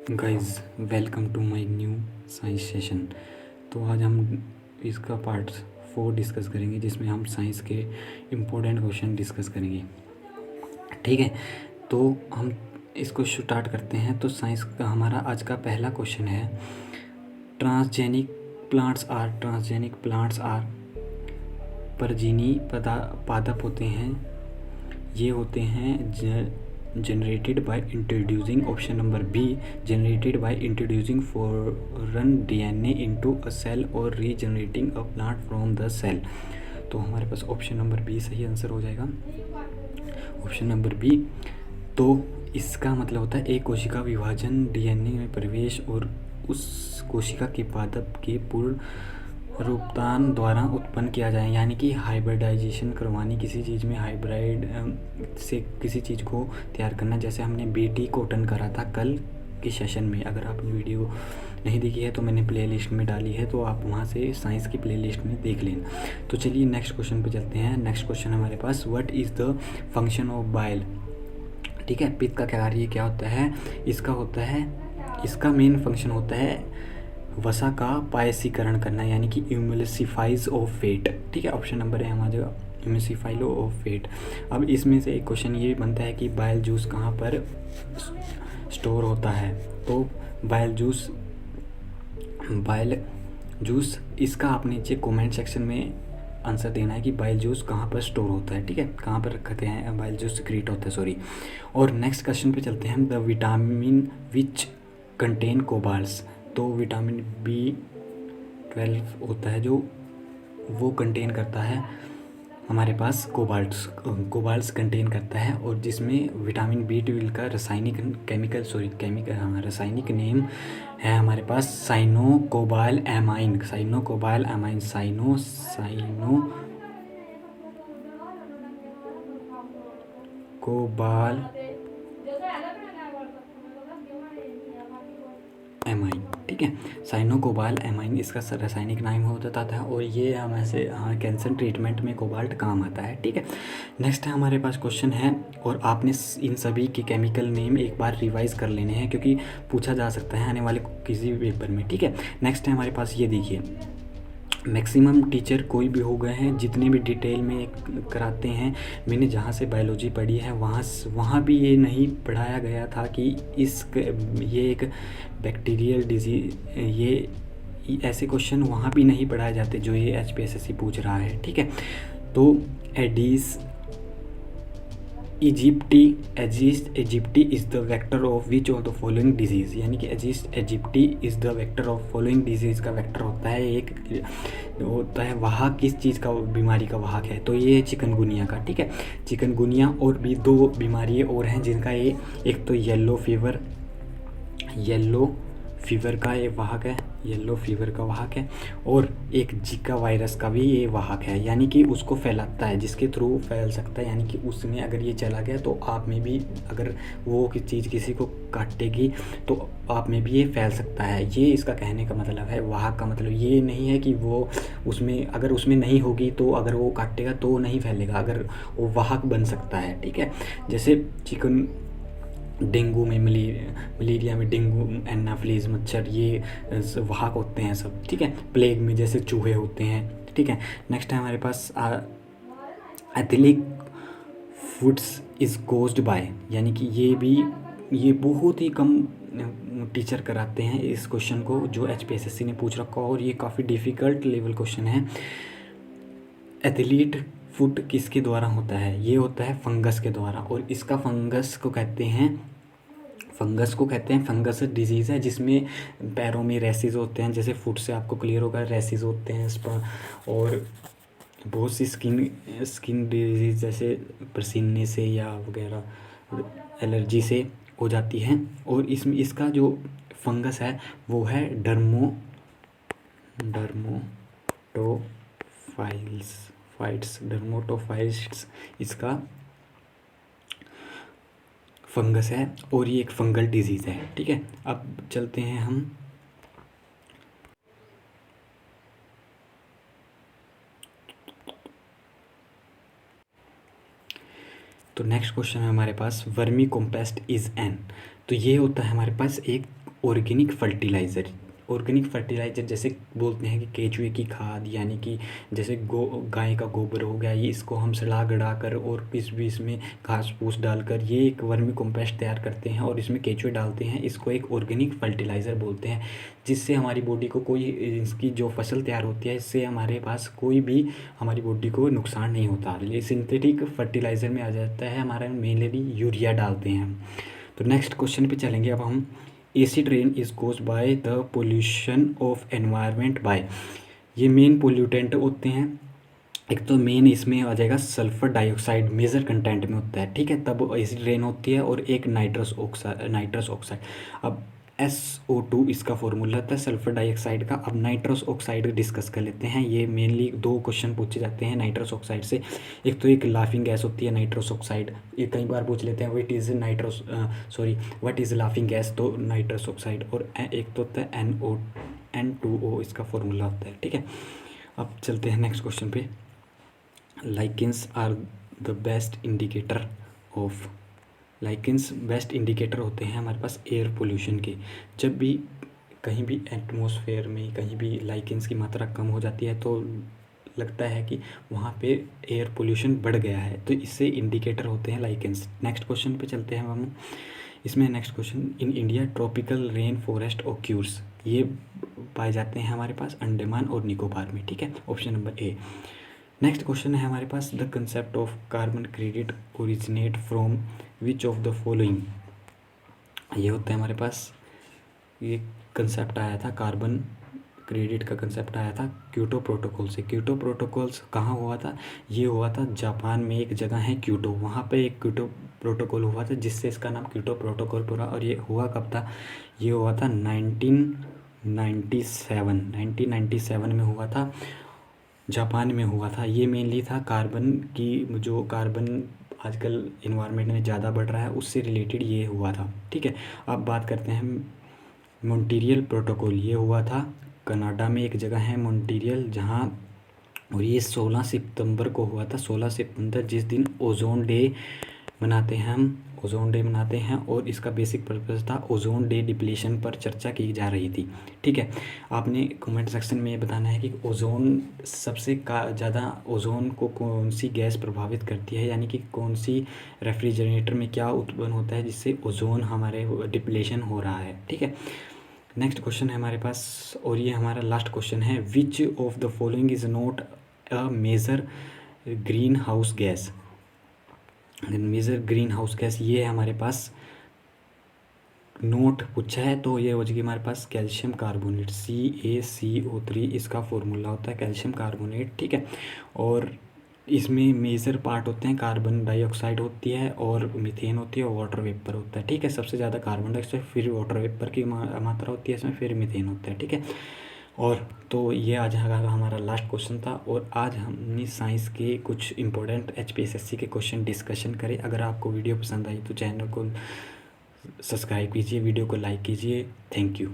Guys, welcome to my new science session. तो आज हम इसका पार्ट 4 डिस्कस करेंगे, जिसमें हम साइंस के इम्पोर्टेंट क्वेश्चन डिस्कस करेंगे। ठीक है, तो हम इसको स्टार्ट करते हैं। तो साइंस का हमारा आज का पहला क्वेश्चन है, ट्रांसजेनिक प्लांट्स आर परजीवी पादप होते हैं। ये होते हैं generated by introducing, option number B, generated by introducing foreign DNA into a cell और regenerating a plant from the cell. तो हमारे पास ऑप्शन नंबर बी सही आंसर हो जाएगा, ऑप्शन नंबर बी। तो इसका मतलब होता है एक कोशिका विभाजन, डीएनए में प्रवेश और उस कोशिका के पादप के पूर्ण रूपांतरण द्वारा उत्पन्न किया जाए, यानी कि हाइब्रिडाइजेशन करवानी, किसी चीज़ में हाइब्रिड से किसी चीज़ को तैयार करना। जैसे हमने बीटी कॉटन करा था कल के सेशन में। अगर आपने वीडियो नहीं देखी है तो मैंने प्लेलिस्ट में डाली है, तो आप वहाँ से साइंस की प्लेलिस्ट में देख लेना। तो चलिए नेक्स्ट क्वेश्चन पे चलते हैं। नेक्स्ट क्वेश्चन हमारे पास, what is the function of bile. ठीक है, पित्त का कार्य क्या होता है। इसका मेन फंक्शन होता है वसा का पायसीकरण करना, यानी कि इम्यूलिसिफाइज ऑफ फेट। ठीक है, ऑप्शन नंबर है हमारे इम्यूलिसिफाइज ऑफ फेट। अब इसमें से एक क्वेश्चन ये बनता है कि बाइल जूस कहाँ पर स्टोर होता है। तो बाइल जूस इसका आप नीचे कमेंट सेक्शन में आंसर देना है कि बाइल जूस कहाँ पर स्टोर होता है। ठीक है, कहाँ पर रखते हैं बाइल जूस, सिक्रीट होता है, सॉरी। और नेक्स्ट क्वेश्चन पे चलते हैं, द विटामिन विच कंटेन कोबाल्ट्स। तो विटामिन B12 होता है जो वो कंटेन करता है हमारे पास कोबाल्ट्स कंटेन करता है, और जिसमें विटामिन B12 का रासायनिक नेम है हमारे पास साइनोकोबालएमाइन। एमाइन। ठीक है, साइनोकोबाल एमाइन इसका रासायनिक नाम होता था, और ये हम ऐसे कैंसर ट्रीटमेंट में कोबाल्ट काम आता है। ठीक है, नेक्स्ट है हमारे पास क्वेश्चन है, और आपने इन सभी के केमिकल नेम एक बार रिवाइज कर लेने हैं, क्योंकि पूछा जा सकता है आने वाले किसी भी पेपर में। ठीक है, नेक्स्ट है हमारे पास, ये देखिए, मैक्सिमम टीचर कोई भी हो गए हैं जितने भी डिटेल में कराते हैं। मैंने जहाँ से बायोलॉजी पढ़ी है वहाँ भी ये नहीं पढ़ाया गया था कि ये एक बैक्टीरियल डिजीज, ये ऐसे क्वेश्चन वहाँ भी नहीं पढ़ाए जाते जो ये HPSSC पूछ रहा है। ठीक है, तो Aedes aegypti is the vector of which of the following disease, यानी कि aegypti is the vector of following disease का वेक्टर होता है, एक होता है वाहक, किस चीज़ का बीमारी का वाहक है। तो ये चिकनगुनिया का। ठीक है, चिकनगुनिया, और भी 2 बीमारी और हैं जिनका ये, एक तो येलो फीवर का ये वाहक है, येलो फीवर का वाहक है, और एक जीका वायरस का भी ये वाहक है, यानी कि उसको फैलाता है, जिसके थ्रू फैल सकता है, यानी कि उसमें अगर ये चला गया तो आप में भी, अगर वो चीज़ किसी को काटेगी तो आप में भी ये फैल सकता है। ये इसका कहने का मतलब है। वाहक का मतलब ये नहीं है कि वो उसमें, अगर उसमें नहीं होगी तो अगर वो काटेगा तो नहीं फैलेगा, अगर वो वाहक बन सकता है। ठीक है, जैसे डेंगू में, मलेरिया में डेंगू, एनाफिलीज मच्छर, ये वाहक होते हैं सब। ठीक है, प्लेग में जैसे चूहे होते हैं। ठीक है, नेक्स्ट है हमारे पास, एथिलिक फूड्स इज़ कोज्ड बाय, यानी कि ये बहुत ही कम टीचर कराते हैं इस क्वेश्चन को, जो HPSSC ने पूछ रखा, और ये काफ़ी डिफ़िकल्ट लेवल क्वेश्चन है। एथिलीट फूड किसके द्वारा होता है, ये होता है फंगस के द्वारा, और इसका फंगस को कहते हैं फंगस डिजीज़ है, जिसमें पैरों में रैसेस होते हैं, जैसे फुट से आपको क्लियर होगा, रैसेस होते हैं इस पर, और बहुत सी स्किन डिजीज़ जैसे पसीने से या वगैरह एलर्जी से हो जाती है। और इसका जो फंगस है वो है डर्मोटोफाइट्स इसका फंगस है, और ये एक फंगल डिजीज़ है। ठीक है, अब चलते हैं हम तो नेक्स्ट क्वेश्चन है हमारे पास, वर्मी कॉम्पेस्ट इज़ एन। तो ये होता है हमारे पास एक ऑर्गेनिक फर्टिलाइज़र। ऑर्गेनिक फर्टिलाइज़र जैसे बोलते हैं कि केचुए की खाद, यानी कि जैसे गाय का गोबर हो गया, ये इसको हम सड़ा गड़ा कर और बीच में घास फूस डालकर ये एक वर्मी कंपोस्ट तैयार करते हैं और इसमें केचुए डालते हैं। इसको एक ऑर्गेनिक फर्टिलाइज़र बोलते हैं, जिससे हमारी बॉडी को कोई, इसकी जो फसल तैयार होती है इससे हमारे पास कोई भी हमारी बॉडी को नुकसान नहीं होता। ये सिंथेटिक फर्टिलाइज़र में आ जाता है हमारा, मेनली यूरिया डालते हैं। तो नेक्स्ट क्वेश्चन पे चलेंगे अब हम। Acid rain is cause by the pollution of environment by. ये मेन पोल्यूटेंट होते हैं। एक तो मेन इसमें आ जाएगा सल्फर डाइऑक्साइड, मेजर कंटेंट में होता है, ठीक है, तब एसिड रेन होती है। और एक नाइट्रस ऑक्साइड। अब SO2 इसका फॉर्मूला था सल्फर डाइऑक्साइड का। अब नाइट्रस ऑक्साइड डिस्कस कर लेते हैं। ये मेनली 2 क्वेश्चन पूछे जाते हैं नाइट्रस ऑक्साइड से। एक तो एक लाफिंग गैस होती है नाइट्रस ऑक्साइड, ये कई बार पूछ लेते हैं व्हाट इज़ लाफिंग गैस, तो नाइट्रस ऑक्साइड। और एक तो होता है N2O इसका फॉर्मूला होता है, ठीक है। अब चलते हैं नेक्स्ट क्वेश्चन पे। Lichens are the best indicator of. Lichens best indicator होते हैं हमारे पास एयर पोल्यूशन के। जब भी कहीं भी एटमॉस्फेयर में कहीं भी लाइकेंस की मात्रा कम हो जाती है तो लगता है कि वहाँ पे एयर पोल्यूशन बढ़ गया है, तो इससे इंडिकेटर होते हैं लाइकेंस। नेक्स्ट क्वेश्चन पे चलते हैं हम। इसमें next question, in India tropical rain forest occurs. ये पाए जाते हैं हमारे पास अंडमान और निकोबार में, ठीक है, option number A. Next question है हमारे पास, the concept of carbon credit originate from which of the following. ये होता है हमारे पास, ये कंसेप्ट आया था, कार्बन क्रेडिट का कंसेप्ट आया था क्योटो प्रोटोकॉल से। क्योटो प्रोटोकॉल्स कहाँ हुआ था? ये हुआ था जापान में, एक जगह है क्योटो, वहाँ पे एक क्योटो प्रोटोकॉल हुआ था जिससे इसका नाम क्योटो प्रोटोकॉल पड़ा। और ये हुआ कब था? ये हुआ था 1997 में हुआ था, जापान में हुआ था। ये मेनली था कार्बन की, जो कार्बन आजकल इन्वायरमेंट में ज़्यादा बढ़ रहा है उससे रिलेटेड ये हुआ था, ठीक है। अब बात करते हैं मॉन्ट्रियल प्रोटोकॉल। ये हुआ था कनाडा में, एक जगह है मॉन्ट्रियल जहाँ, और ये 16 सितंबर को हुआ था। 16 सितंबर जिस दिन ओजोन डे मनाते हैं हम, ओजोन डे मनाते हैं। और इसका बेसिक पर्पस था ओजोन डे डिप्लीशन पर चर्चा की जा रही थी, ठीक है। आपने कमेंट सेक्शन में ये बताना है कि ओजोन सबसे ज़्यादा ओजोन को कौन सी गैस प्रभावित करती है, यानी कि कौन सी रेफ्रिजरेटर में क्या उत्पन्न होता है जिससे ओजोन हमारे डिप्लीशन हो रहा है, ठीक है। नेक्स्ट क्वेश्चन है हमारे पास, और ये हमारा लास्ट क्वेश्चन है, which of the following is not a major green house gas. Major green house gas ये हमारे पास नोट पूछा है, तो ये हो जाएगी हमारे पास कैल्शियम कार्बोनेट, CaCO3 इसका फॉर्मूला होता है कैल्शियम कार्बोनेट, ठीक है। और इसमें मेजर पार्ट होते हैं, कार्बन डाइऑक्साइड होती है और मीथेन होती है और वाटर वेपर होता है, ठीक है। सबसे ज़्यादा कार्बन डाइऑक्साइड, फिर वाटर वेपर की मात्रा होती है इसमें, फिर मीथेन होता है, ठीक है। और तो ये आज हमारा लास्ट क्वेश्चन था, और आज हमने साइंस के कुछ इंपॉर्टेंट HPSSC के क्वेश्चन डिस्कशन करे। अगर आपको वीडियो पसंद आई तो चैनल को सब्सक्राइब कीजिए, वीडियो को लाइक कीजिए। Thank you.